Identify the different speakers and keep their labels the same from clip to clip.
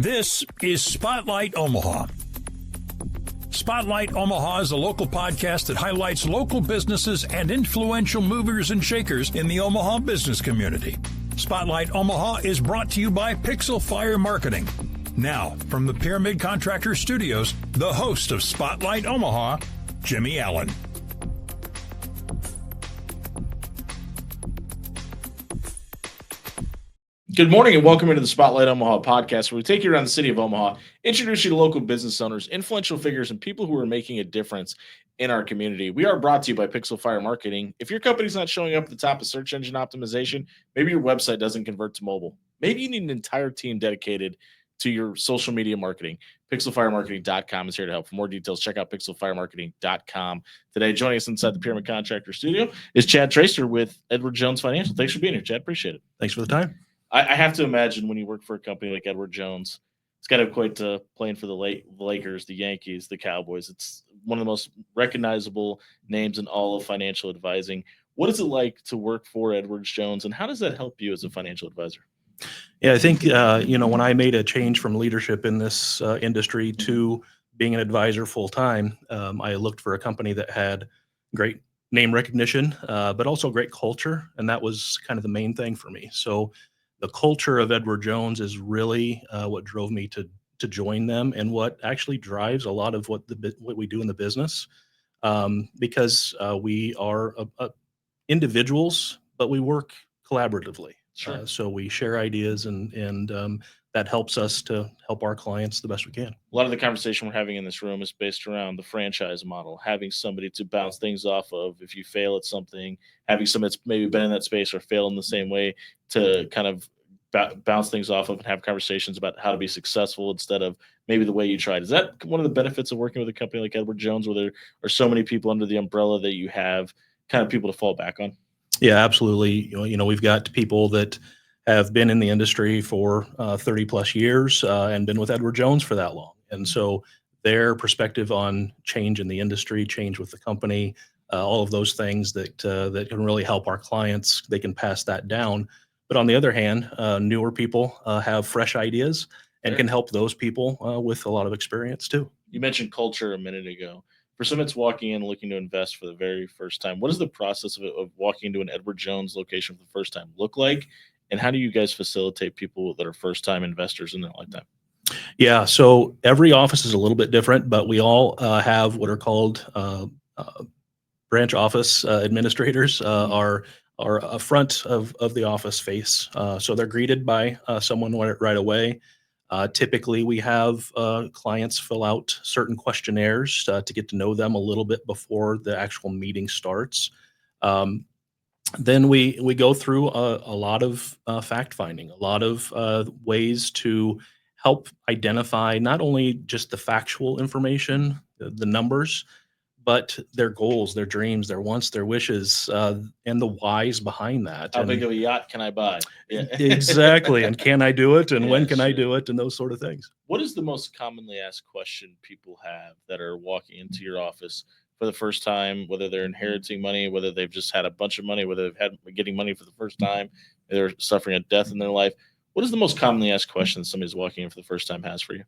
Speaker 1: This is Spotlight Omaha. Spotlight Omaha is a local podcast that highlights local businesses and influential movers and shakers in the Omaha business community. Spotlight Omaha is brought to you by Pixel Fire Marketing. Now, from the Pyramid Contractor Studios, the host of Spotlight Omaha, Jimmy Allen.
Speaker 2: Good morning and welcome into the Spotlight Omaha podcast, where we take you around the city of Omaha, introduce you to local business owners, influential figures, and people who are making a difference in our community. We are brought to you by Pixel Fire Marketing. If your company's not showing up at the top of search engine optimization, maybe your website doesn't convert to mobile. Maybe you need an entire team dedicated to your social media marketing. PixelFireMarketing.com is here to help. For more details, check out PixelFireMarketing.com. Today, joining us inside the Pyramid Contractor Studio is Chad Troester with Edward Jones Financial. Thanks for being here, Chad. Appreciate it.
Speaker 3: Thanks for the time.
Speaker 2: I have to imagine when you work for a company like Edward Jones, it's got to equate to playing for the Lakers, the Yankees, the Cowboys. It's one of the most recognizable names in all of financial advising. What is it like to work for Edward Jones, and how does that help you as a financial advisor?
Speaker 3: Yeah, I think, when I made a change from leadership in this industry to being an advisor full time, I looked for a company that had great name recognition, but also great culture. And that was kind of the main thing for me. So the culture of Edward Jones is really what drove me to join them, and what actually drives a lot of what we do in the business, because we are individuals, but we work collaboratively.
Speaker 2: Sure.
Speaker 3: So we share ideas, and that helps us to help our clients the best we can.
Speaker 2: A lot of the conversation we're having in this room is based around the franchise model, having somebody to bounce things off of. If you fail at something, having somebody that's maybe been in that space or failed in the same way to kind of bounce things off of and have conversations about how to be successful instead of maybe the way you tried. Is that one of the benefits of working with a company like Edward Jones, where there are so many people under the umbrella that you have kind of people to fall back on?
Speaker 3: Yeah, absolutely. We've got people that have been in the industry for 30 plus years and been with Edward Jones for that long. And so their perspective on change in the industry, change with the company, all of those things that can really help our clients, they can pass that down. But on the other hand, newer people have fresh ideas and can help those people with a lot of experience too.
Speaker 2: You mentioned culture a minute ago. For someone that's walking in looking to invest for the very first time, what does the process of walking into an Edward Jones location for the first time look like? And how do you guys facilitate people that are first-time investors in their lifetime?
Speaker 3: Yeah, so every office is a little bit different, but we all have what are called branch office administrators, are a front of the office face. So they're greeted by someone right away. Typically, we have clients fill out certain questionnaires to get to know them a little bit before the actual meeting starts. Then we go through a lot of fact finding, a lot of ways to help identify not only just the factual information, the numbers, but their goals, their dreams, their wants, their wishes, and the whys behind that.
Speaker 2: How big of a yacht can I buy?
Speaker 3: Yeah. Exactly. And can I do it? And when can I do it? And those sort of things.
Speaker 2: What is the most commonly asked question people have that are walking into your office for the first time, whether they're inheriting money, whether they've just had a bunch of money, whether they've had getting money for the first time, they're suffering a death in their life? What is the most commonly asked question somebody's walking in for the first time has for you?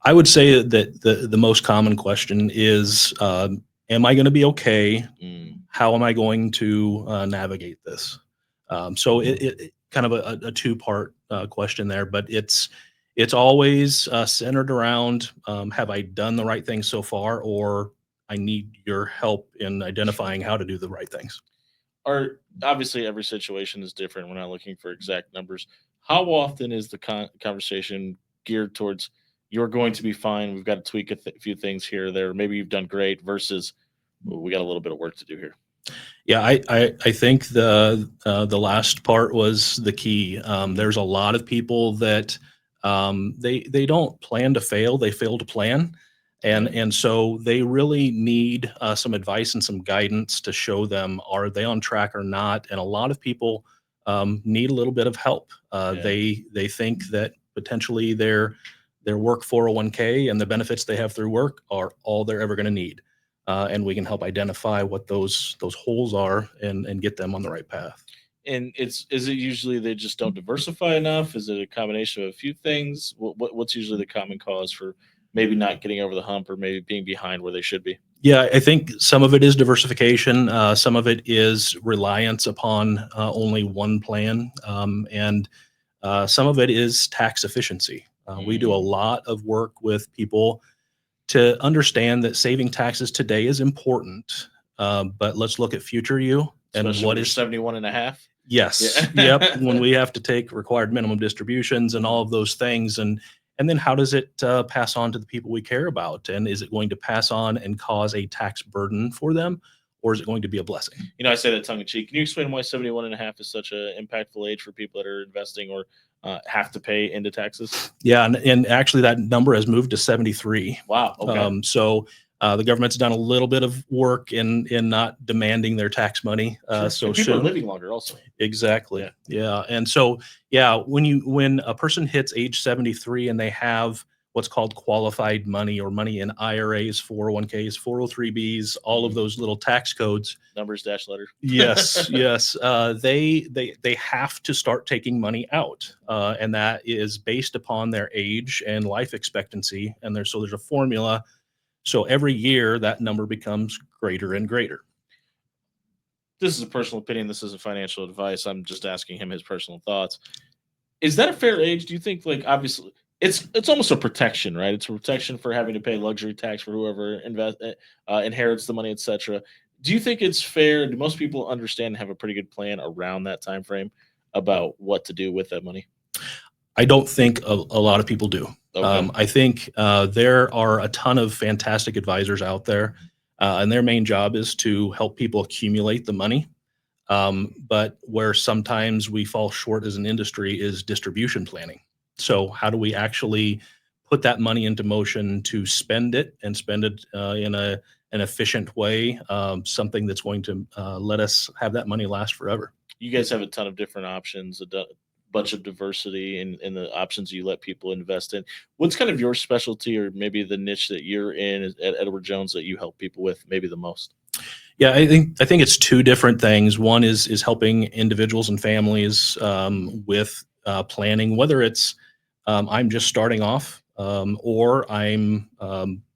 Speaker 3: I would say that the most common question is, am I going to be okay? How am I going to navigate this? So it kind of a two-part question there, but it's always centered around, have I done the right thing so far, or I need your help in identifying how to do the right things.
Speaker 2: Obviously, every situation is different. We're not looking for exact numbers. How often is the conversation geared towards you're going to be fine, we've got to tweak a few things here or there, maybe you've done great, versus we got a little bit of work to do here?
Speaker 3: Yeah, I think the last part was the key. There's a lot of people that they don't plan to fail, they fail to plan. And so they really need some advice and some guidance to show them, are they on track or not? And a lot of people need a little bit of help. They think that potentially their work 401k and the benefits they have through work are all they're ever going to need. And we can help identify what those holes are and get them on the right path.
Speaker 2: And is it usually they just don't diversify enough? Is it a combination of a few things? What's usually the common cause for maybe not getting over the hump or maybe being behind where they should be?
Speaker 3: Yeah, I think some of it is diversification. Some of it is reliance upon only one plan, and some of it is tax efficiency. We do a
Speaker 2: Mm,
Speaker 3: lot of work with people to understand that saving taxes today is important, but let's look at future you and
Speaker 2: especially
Speaker 3: what
Speaker 2: when you're
Speaker 3: is.
Speaker 2: 71 and a half.
Speaker 3: Yes. Yep. When
Speaker 2: Yeah.
Speaker 3: we have to take required minimum distributions and all of those things, and then how does it pass on to the people we care about? And is it going to pass on and cause a tax burden for them, or is it going to be a blessing?
Speaker 2: I say that tongue in cheek. Can you explain why 71 and a half is such an impactful age for people that are investing or have to pay into taxes?
Speaker 3: Yeah, and actually that number has moved to 73.
Speaker 2: Wow. Okay.
Speaker 3: So the government's done a little bit of work in not demanding their tax money
Speaker 2: Sure.
Speaker 3: so
Speaker 2: And people are
Speaker 3: soon.
Speaker 2: living longer also.
Speaker 3: Exactly.
Speaker 2: Yeah.
Speaker 3: Yeah. And so, yeah, when a person hits age 73 and they have what's called qualified money or money in IRAs, 401ks, 403bs, all of
Speaker 2: Mhm.
Speaker 3: those little tax codes.
Speaker 2: Numbers dash letter.
Speaker 3: Yes, yes. They have to start taking money out, and that is based upon their age and life expectancy. And there's a formula. So every year that number becomes greater and greater.
Speaker 2: This is a personal opinion. This isn't financial advice. I'm just asking him his personal thoughts. Is that a fair age? Do you think, like, obviously it's almost a protection, right? It's a protection for having to pay luxury tax for whoever inherits the money, etc. Do you think it's fair? Do most people understand and have a pretty good plan around that time frame about what to do with that money?
Speaker 3: I don't think a lot of people do.
Speaker 2: Okay.
Speaker 3: I think there are a ton of fantastic advisors out there, and their main job is to help people accumulate the money. But where sometimes we fall short as an industry is distribution planning. So, how do we actually put that money into motion to spend it and spend it in an efficient way, something that's going to let us have that money last forever?
Speaker 2: You guys have a ton of different options, bunch of diversity in the options you let people invest in. What's kind of your specialty or maybe the niche that you're in at Edward Jones that you help people with maybe the most?
Speaker 3: Yeah, I think it's two different things. One is helping individuals and families with planning, whether it's I'm just starting off or I'm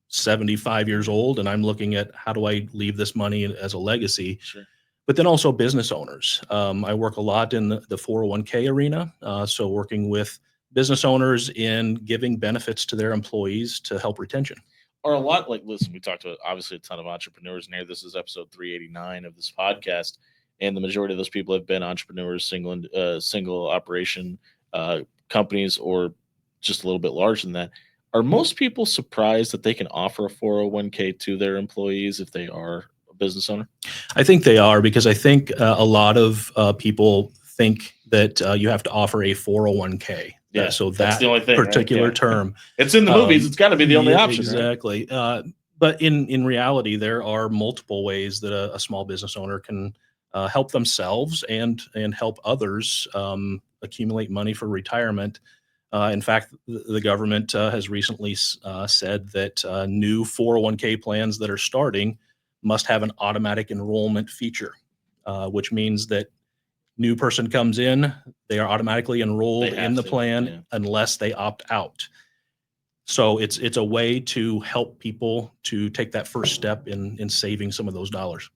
Speaker 3: 75 years old and I'm looking at how do I leave this money as a legacy.
Speaker 2: Sure.
Speaker 3: But then also business owners. I work a lot in the 401k arena, so working with business owners in giving benefits to their employees to help retention.
Speaker 2: Are a lot like, listen, we talked about obviously a ton of entrepreneurs in here. This is episode 389 of this podcast, and the majority of those people have been entrepreneurs, single operation companies, or just a little bit larger than that. Are most people surprised that they can offer a 401k to their employees if they are a business owner?
Speaker 3: I think they are because I think a lot of people think that you have to offer a 401k.
Speaker 2: Yeah,
Speaker 3: So
Speaker 2: that's
Speaker 3: that
Speaker 2: the only thing, right?
Speaker 3: particular
Speaker 2: Yeah.
Speaker 3: term.
Speaker 2: It's in the movies. It's got to be the only
Speaker 3: Yeah,
Speaker 2: option, right?
Speaker 3: exactly. But in reality, there are multiple ways that a small business owner can help themselves and help others accumulate money for retirement. In fact, the government has recently said that new 401k plans that are starting must have an automatic enrollment feature, which means that new person comes in, they are automatically
Speaker 2: They
Speaker 3: enrolled in
Speaker 2: have
Speaker 3: the
Speaker 2: to. Yeah.
Speaker 3: plan unless they opt out. So it's a way to help people to take that first step in saving some of those dollars.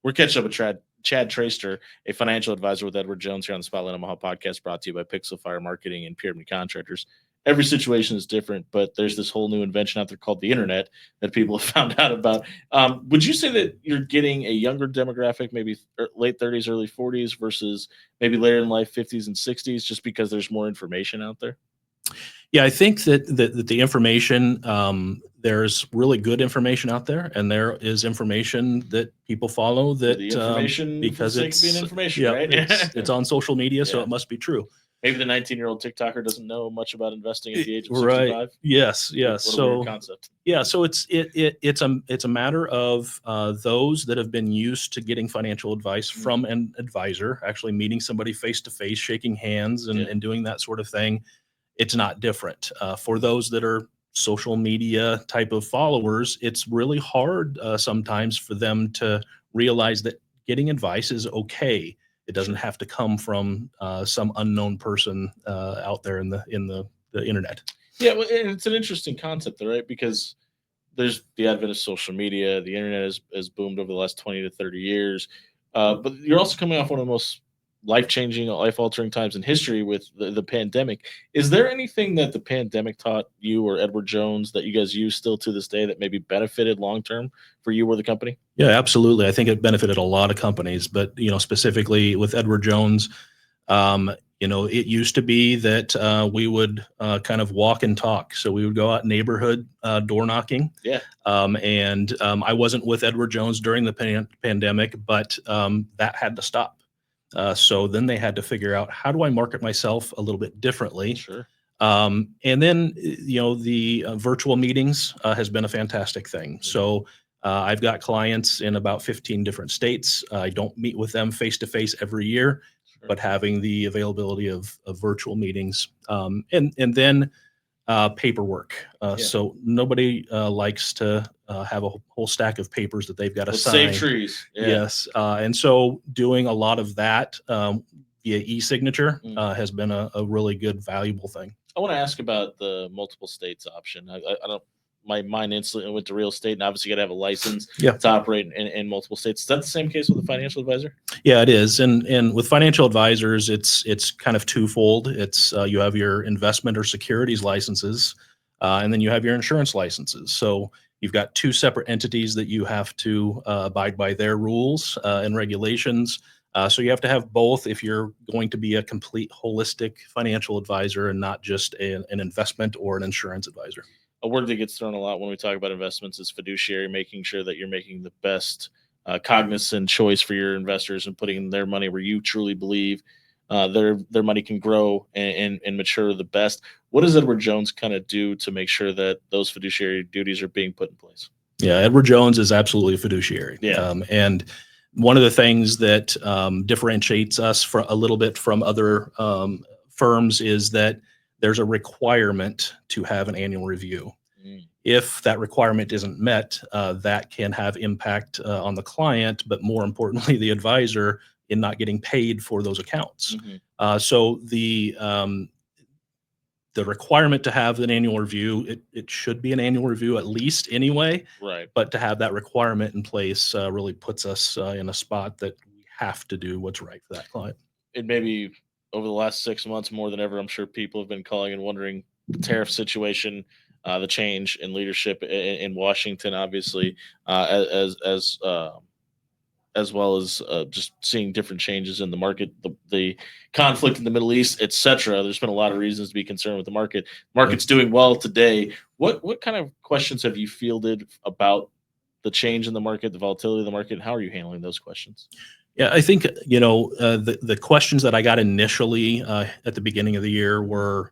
Speaker 2: We're catching up with Chad Troester, a financial advisor with Edward Jones here on the Spotlight Omaha podcast, brought to you by Pixel Fire Marketing and Pyramid Contractors. Every situation is different, but there's this whole new invention out there called the internet that people have found out about. Would you say that you're getting a younger demographic, maybe late 30s, early 40s, versus maybe later in life, 50s and 60s, just because there's more information out there?
Speaker 3: Yeah, I think that the information, there's really good information out there, and there is information that people follow
Speaker 2: The
Speaker 3: that
Speaker 2: information for the
Speaker 3: because
Speaker 2: sake of being
Speaker 3: it's
Speaker 2: information,
Speaker 3: yeah,
Speaker 2: right?
Speaker 3: it's on social media, so
Speaker 2: Yeah.
Speaker 3: it must be true.
Speaker 2: Maybe the 19-year-old TikToker doesn't know much about investing at the age of
Speaker 3: Right.
Speaker 2: 65.
Speaker 3: Yes. Yes.
Speaker 2: What a weird
Speaker 3: So
Speaker 2: concept.
Speaker 3: yeah, so it's a matter of those that have been used to getting financial advice from an advisor, actually meeting somebody face to face, shaking hands,
Speaker 2: Yeah.
Speaker 3: and doing that sort of thing. It's not different. For those that are social media type of followers, it's really hard sometimes for them to realize that getting advice is okay. It doesn't have to come from some unknown person out there in the internet.
Speaker 2: Yeah, well, and it's an interesting concept, though, right? Because there's the advent of social media. The internet has boomed over the last 20 to 30 years. But you're also coming off one of the most life-changing, life-altering times in history with the pandemic. Is there anything that the pandemic taught you or Edward Jones that you guys use still to this day that maybe benefited long-term for you or the company?
Speaker 3: Yeah, absolutely. I think it benefited a lot of companies, but specifically with Edward Jones, it used to be that we would kind of walk and talk. So we would go out neighborhood door knocking.
Speaker 2: Yeah.
Speaker 3: And I wasn't with Edward Jones during the pandemic, but that had to stop. So then they had to figure out, how do I market myself a little bit differently?
Speaker 2: Sure.
Speaker 3: And then, the virtual meetings has been a fantastic thing. So I've got clients in about 15 different states. I don't meet with them face to face every year,
Speaker 2: Sure.
Speaker 3: but having the availability of virtual meetings, and then paperwork.
Speaker 2: Yeah.
Speaker 3: So nobody likes to have a whole stack of papers that they've got to
Speaker 2: Let's
Speaker 3: sign.
Speaker 2: save trees. Yeah.
Speaker 3: Yes. And so doing a lot of that via e-signature has been a really good, valuable thing.
Speaker 2: I want to ask about the multiple states option. I don't. My mind instantly went to real estate, and obviously you got to have a license to operate in multiple states. Is that the same case with a financial advisor?
Speaker 3: Yeah, it is. And with financial advisors, it's kind of twofold. It's you have your investment or securities licenses, and then you have your insurance licenses. So you've got two separate entities that you have to abide by their rules and regulations. So you have to have both if you're going to be a complete holistic financial advisor and not just an investment or an insurance advisor.
Speaker 2: A word that gets thrown a lot when we talk about investments is fiduciary, making sure that you're making the best cognizant choice for your investors and putting their money where you truly believe their money can grow and mature the best. What does Edward Jones kind of do to make sure that those fiduciary duties are being put in place?
Speaker 3: Yeah, Edward Jones is absolutely a fiduciary.
Speaker 2: Yeah.
Speaker 3: And one of the things that differentiates us a little bit from other firms is that there's a requirement to have an annual review. If that requirement isn't met, that can have impact on the client, but more importantly, the advisor in not getting paid for those accounts. So the requirement to have an annual review, it should be an annual review at least anyway.
Speaker 2: Right.
Speaker 3: But to have that requirement in place really puts us in a spot that we have to do what's right for that client.
Speaker 2: It may be over the last 6 months more than ever. I'm sure people have been calling and wondering the tariff situation, the change in leadership in Washington, obviously, as well as just seeing different changes in the market, the conflict in the Middle East, etc. There's been a lot of reasons to be concerned with the market. Market's doing well today. What kind of questions have you fielded about the change in the market, the volatility of the market, and how are you handling those questions?
Speaker 3: Yeah, I think, the questions that I got initially at the beginning of the year were,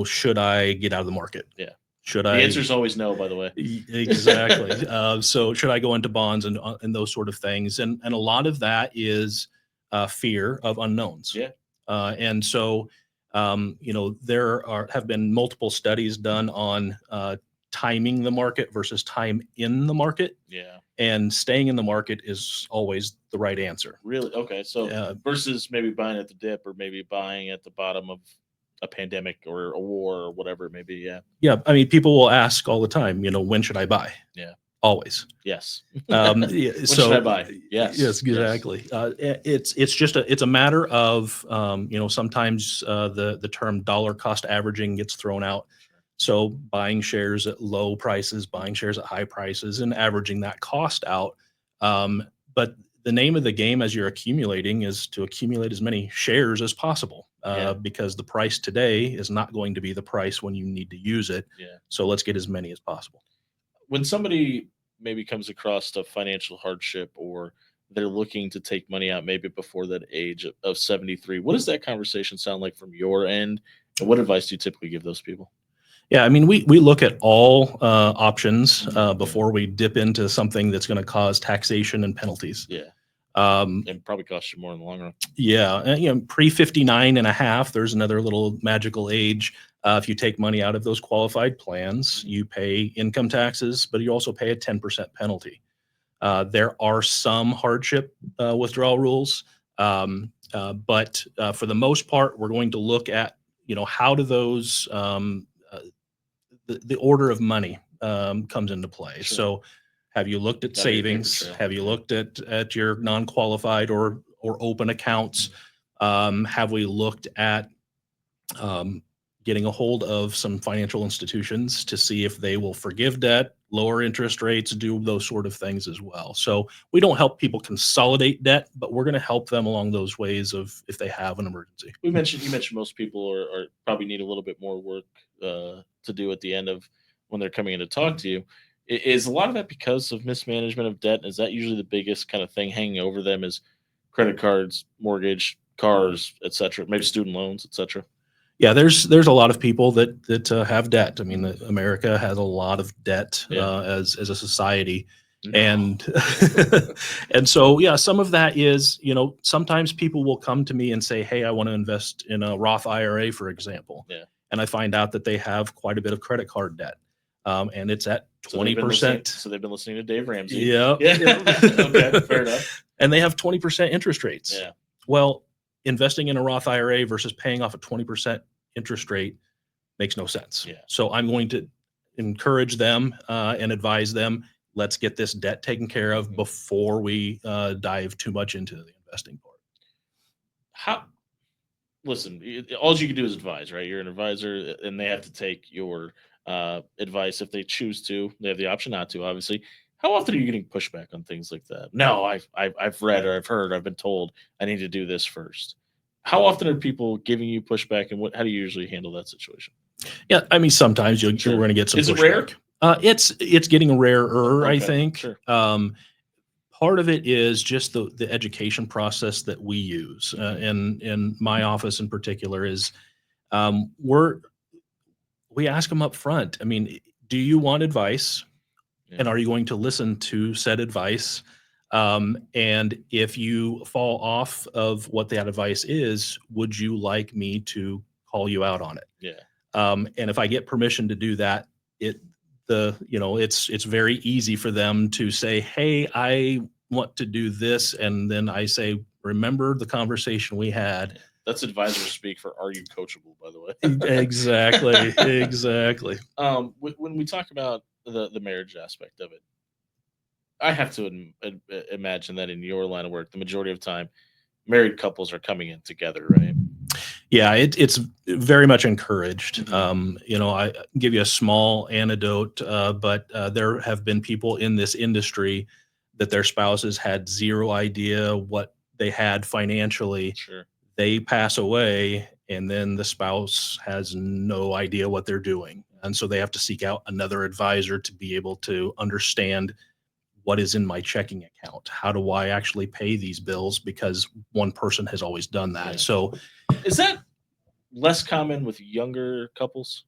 Speaker 3: should I get out of the market?
Speaker 2: Yeah.
Speaker 3: Should
Speaker 2: The
Speaker 3: I?
Speaker 2: answer is always no, by the way.
Speaker 3: Exactly. So should I go into bonds and those sort of things? And a lot of that is fear of unknowns.
Speaker 2: Yeah.
Speaker 3: And so, there have been multiple studies done on timing the market versus time in the market.
Speaker 2: Yeah.
Speaker 3: And staying in the market is always the right answer.
Speaker 2: Really? Okay. So versus maybe buying at the dip or maybe buying at the bottom of a pandemic or a war or whatever it may be. Yeah.
Speaker 3: Yeah. I mean, people will ask all the time, when should I buy?
Speaker 2: Yeah.
Speaker 3: Always.
Speaker 2: Yes.
Speaker 3: When
Speaker 2: should I buy? Yes.
Speaker 3: Yes, exactly. Yes. It's a matter of, sometimes the term dollar cost averaging gets thrown out. So buying shares at low prices, buying shares at high prices, and averaging that cost out. But the name of the game as you're accumulating is to accumulate as many shares as possible, because the price today is not going to be the price when you need to use it.
Speaker 2: Yeah.
Speaker 3: So let's get as many as possible.
Speaker 2: When somebody maybe comes across a financial hardship or they're looking to take money out maybe before that age of 73, what does that conversation sound like from your end? And what advice do you typically give those people?
Speaker 3: Yeah, I mean, we look at all options before we dip into something that's going to cause taxation and penalties.
Speaker 2: Yeah. And probably cost you more in the long run.
Speaker 3: Yeah. And, pre 59 and a half, there's another little magical age. If you take money out of those qualified plans, you pay income taxes, but you also pay a 10% penalty. There are some hardship withdrawal rules. But for the most part, we're going to look at, how do those, the order of money comes into play.
Speaker 2: Sure.
Speaker 3: So have you looked at
Speaker 2: Gotta be a paper
Speaker 3: savings?
Speaker 2: trail.
Speaker 3: Have you looked at your non-qualified or open accounts? Have we looked at um, getting a hold of some financial institutions to see if they will forgive debt, lower interest rates, do those sort of things as well. So we don't help people consolidate debt, but we're going to help them along those ways of if they have an emergency.
Speaker 2: You mentioned most people are probably need a little bit more work to do at the end of when they're coming in to talk to you. Is a lot of that because of mismanagement of debt? Is that usually the biggest kind of thing hanging over them? Is credit cards, mortgage, cars, etc., maybe student loans, etc.?
Speaker 3: Yeah, there's a lot of people that have debt. I mean, America has a lot of debt
Speaker 2: Yeah.
Speaker 3: as a society,
Speaker 2: No.
Speaker 3: and and so yeah, some of that is sometimes people will come to me and say, "Hey, I want to invest in a Roth IRA, for example,"
Speaker 2: Yeah.
Speaker 3: and I find out that they have quite a bit of credit card debt, and it's at
Speaker 2: So they've been listening.
Speaker 3: 20%.
Speaker 2: So they've been listening to Dave Ramsey.
Speaker 3: Yeah,
Speaker 2: Yeah. Okay. Fair enough.
Speaker 3: and they have 20% interest rates.
Speaker 2: Yeah.
Speaker 3: Well, investing in a Roth IRA versus paying off a 20% interest rate makes no sense.
Speaker 2: Yeah.
Speaker 3: So I'm going to encourage them and advise them, let's get this debt taken care of before we dive too much into the investing part.
Speaker 2: How? Listen, all you can do is advise, right? You're an advisor, and they have to take your advice if they choose to. They have the option not to, obviously. How often are you getting pushback on things like that? No, I've read or I've heard, or I've been told I need to do this first. How often are people giving you pushback, and how do you usually handle that situation?
Speaker 3: Yeah, I mean, sometimes you're
Speaker 2: Sure.
Speaker 3: going to get some
Speaker 2: Is it
Speaker 3: pushback.
Speaker 2: rare?
Speaker 3: It's getting rarer, I
Speaker 2: Okay,
Speaker 3: think.
Speaker 2: sure.
Speaker 3: Part of it is just the education process that we use, in my office in particular is we ask them up front. I mean, do you want advice?
Speaker 2: Yeah.
Speaker 3: And are you going to listen to said advice? And if you fall off of what that advice is, would you like me to call you out on it?
Speaker 2: Yeah.
Speaker 3: And if I get permission to do that, it's very easy for them to say, "Hey, I want to do this," and then I say, "Remember the conversation we had."
Speaker 2: That's advisor speak for "Are you coachable?" By the way.
Speaker 3: Exactly, exactly.
Speaker 2: When we talk about the marriage aspect of it, I have to imagine that in your line of work, the majority of time, married couples are coming in together, right?
Speaker 3: Yeah, it's very much encouraged.
Speaker 2: Mhm.
Speaker 3: I give you a small anecdote, but there have been people in this industry that their spouses had zero idea what they had financially.
Speaker 2: Sure.
Speaker 3: They pass away, and then the spouse has no idea what they're doing. And so they have to seek out another advisor to be able to understand what is in my checking account. How do I actually pay these bills? Because one person has always done that.
Speaker 2: Yeah.
Speaker 3: So
Speaker 2: Is that less common with younger couples?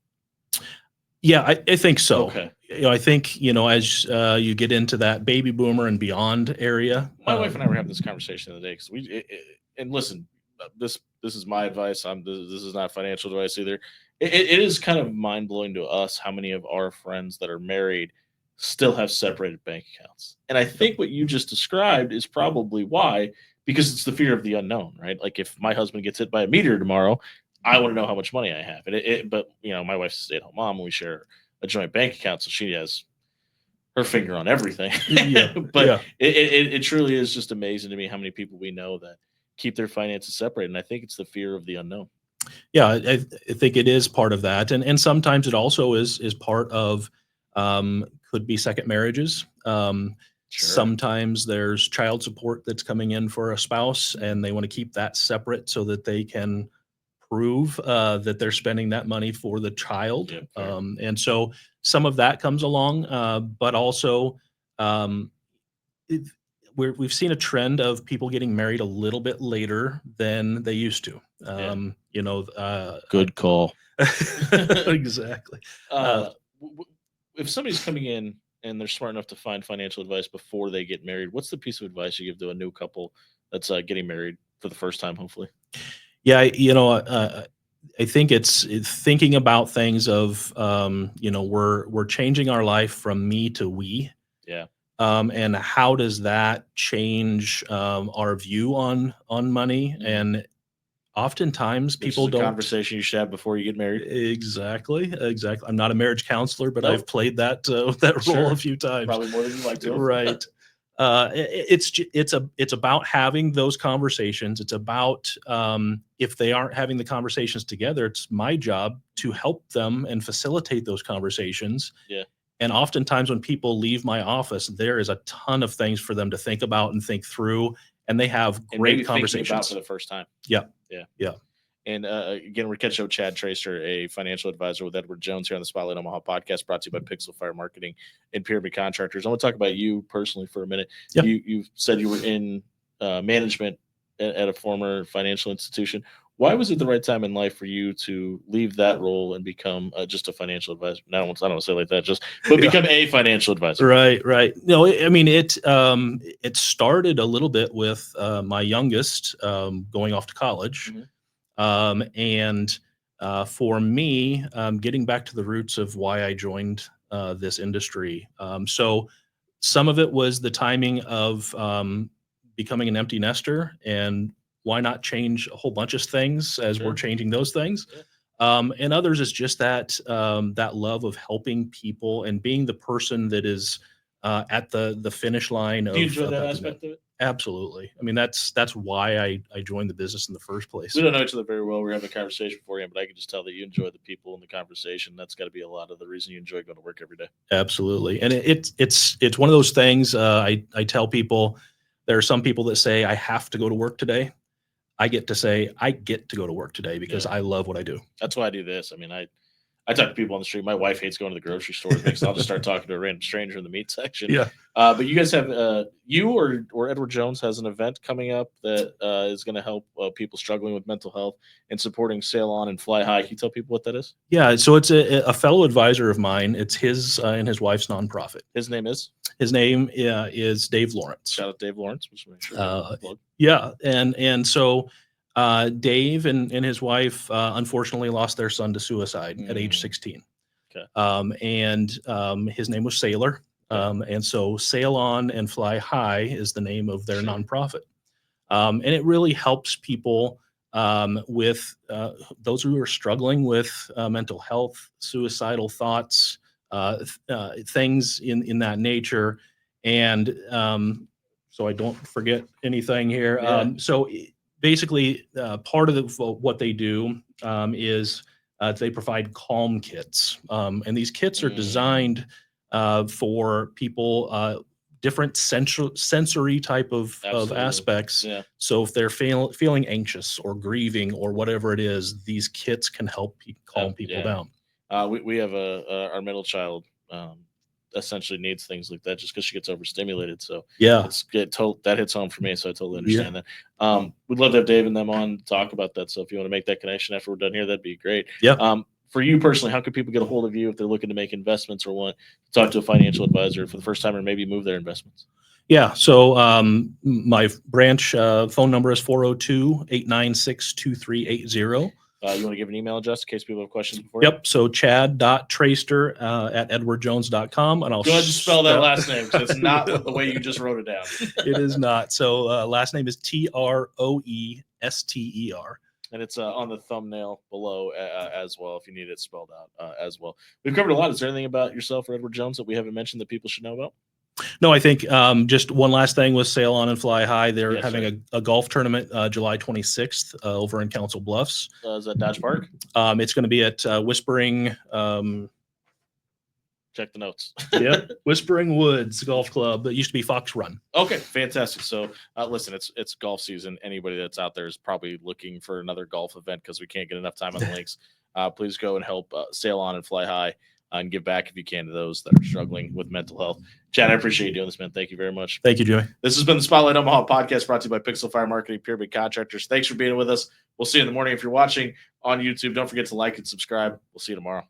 Speaker 3: yeah, I think so.
Speaker 2: Okay.
Speaker 3: I think, as you get into that baby boomer and beyond area.
Speaker 2: My wife and I were having this conversation the other day because and listen, this is my advice. This is not financial advice either. It is kind of mind blowing to us how many of our friends that are married still have separated bank accounts, and I think what you just described is probably why, because it's the fear of the unknown, right? Like if my husband gets hit by a meteor tomorrow, I want to know how much money I have, and but my wife's a stay-at-home mom, and we share a joint bank account, so she has her finger on everything.
Speaker 3: Yeah,
Speaker 2: But
Speaker 3: yeah.
Speaker 2: it truly is just amazing to me how many people we know that keep their finances separate, and I think it's the fear of the unknown.
Speaker 3: Yeah, I think it is part of that, and sometimes it also is part of could be second marriages.
Speaker 2: Sure.
Speaker 3: Sometimes there's child support that's coming in for a spouse, and they want to keep that separate so that they can prove that they're spending that money for the child.
Speaker 2: Yeah, fair.
Speaker 3: And so some of that comes along, but also um, it, we've seen a trend of people getting married a little bit later than they used to.
Speaker 2: Good call.
Speaker 3: Exactly.
Speaker 2: If somebody's coming in and they're smart enough to find financial advice before they get married, what's the piece of advice you give to a new couple that's getting married for the first time, hopefully?
Speaker 3: Yeah, I think it's thinking about things of we're changing our life from me to we.
Speaker 2: Yeah.
Speaker 3: And how does that change our view on money? And oftentimes people don't.
Speaker 2: Conversation you should have before you get married.
Speaker 3: Exactly. I'm not a marriage counselor, but
Speaker 2: Nope.
Speaker 3: I've played that role a few times.
Speaker 2: Probably more than you like to.
Speaker 3: Right. It's about having those conversations. It's about if they aren't having the conversations together, it's my job to help them and facilitate those conversations.
Speaker 2: Yeah.
Speaker 3: And oftentimes when people leave my office, there is a ton of things for them to think about and think through, and they have great conversations
Speaker 2: about for the first time.
Speaker 3: Yeah.
Speaker 2: And again, we're catching up with Chad Troester, a financial advisor with Edward Jones here on the Spotlight Omaha podcast, brought to you by Pixel Fire Marketing and Pyramid Contractors. I want to talk about you personally for a minute.
Speaker 3: Yep.
Speaker 2: You said you were in management at a former financial institution. Why was it the right time in life for you to leave that role and become just a financial advisor? I don't want to say it like that, but become a financial advisor.
Speaker 3: Right. No, I mean, it started a little bit with my youngest going off to college.
Speaker 2: Mm-hmm.
Speaker 3: And for me, getting back to the roots of why I joined this industry. So some of it was the timing of becoming an empty nester, and why not change a whole bunch of things as we're changing those things. Yeah. And others is just that love of helping people and being the person that is at the finish line.
Speaker 2: Do you enjoy that aspect of it?
Speaker 3: Absolutely. I mean, that's why I joined the business in the first place.
Speaker 2: We don't know each other very well. We're having a conversation beforehand, but I can just tell that you enjoy the people and the conversation. That's got to be a lot of the reason you enjoy going to work every day.
Speaker 3: Absolutely. And it's one of those things. I tell people, there are some people that say I have to go to work today. I get to say I get to go to work today because I love what I do.
Speaker 2: That's why I do this. I mean, I talk to people on the street. My wife hates going to the grocery store because I'll just start talking to a random stranger in the meat section.
Speaker 3: Yeah.
Speaker 2: But you guys have you or Edward Jones has an event coming up that is going to help people struggling with mental health and supporting Sail On and Fly High. Can you tell people what that is?
Speaker 3: Yeah. So it's a fellow advisor of mine. It's his and his wife's nonprofit.
Speaker 2: His name is?
Speaker 3: His name is Dave Lawrence.
Speaker 2: Shout out Dave Lawrence.
Speaker 3: Yeah. And so Dave and his wife unfortunately lost their son to suicide at age 16.
Speaker 2: Okay.
Speaker 3: And his name was Sailor. And so Sail On and Fly High is the name of their nonprofit. And it really helps people with those who are struggling with mental health, suicidal thoughts, things in that nature. And so I don't forget anything here.
Speaker 2: Yeah.
Speaker 3: So basically, part of what they do is they provide calm kits. And these kits are designed for people, different sensory type of aspects. Yeah. So if they're feeling anxious or grieving or whatever it is, these kits can help calm people down.
Speaker 2: We have our middle child essentially needs things like that just because she gets overstimulated. So that hits home for me. So I totally understand that. We'd love to have Dave and them on to talk about that. So if you want to make that connection after we're done here, that'd be great.
Speaker 3: Yeah.
Speaker 2: For you personally, how can people get a hold of you if they're looking to make investments or want to talk to a financial advisor for the first time or maybe move their investments?
Speaker 3: Yeah. So my branch phone number is 402-896-2380.
Speaker 2: You want to give an email address in case people have questions before?
Speaker 3: Yep. So chad.traester at edwardjones.com. And I'll
Speaker 2: go ahead and spell that last name because it's not the way you just wrote it down.
Speaker 3: It is not. So last name is Troester.
Speaker 2: And it's on the thumbnail below as well if you need it spelled out as well. We've covered a lot. Is there anything about yourself or Edward Jones that we haven't mentioned that people should know about?
Speaker 3: No, I think just one last thing was Sail On and Fly High. They're having a golf tournament July 26th over in Council Bluffs.
Speaker 2: Is that Dodge Park?
Speaker 3: It's going to be at Whispering.
Speaker 2: Check the notes.
Speaker 3: Yep, Whispering Woods Golf Club. That used to be Fox Run.
Speaker 2: Okay, fantastic. So listen, it's golf season. Anybody that's out there is probably looking for another golf event because we can't get enough time on the links. Please go and help Sail On and Fly High. And give back if you can to those that are struggling with mental health. Chad, I appreciate you doing this, man. Thank you very much.
Speaker 3: Thank you, Jimmy.
Speaker 2: This has been the Spotlight Omaha podcast brought to you by Pixel Fire Marketing, Pyramid Contractors. Thanks for being with us. We'll see you in the morning. If you're watching on YouTube, don't forget to like and subscribe. We'll see you tomorrow.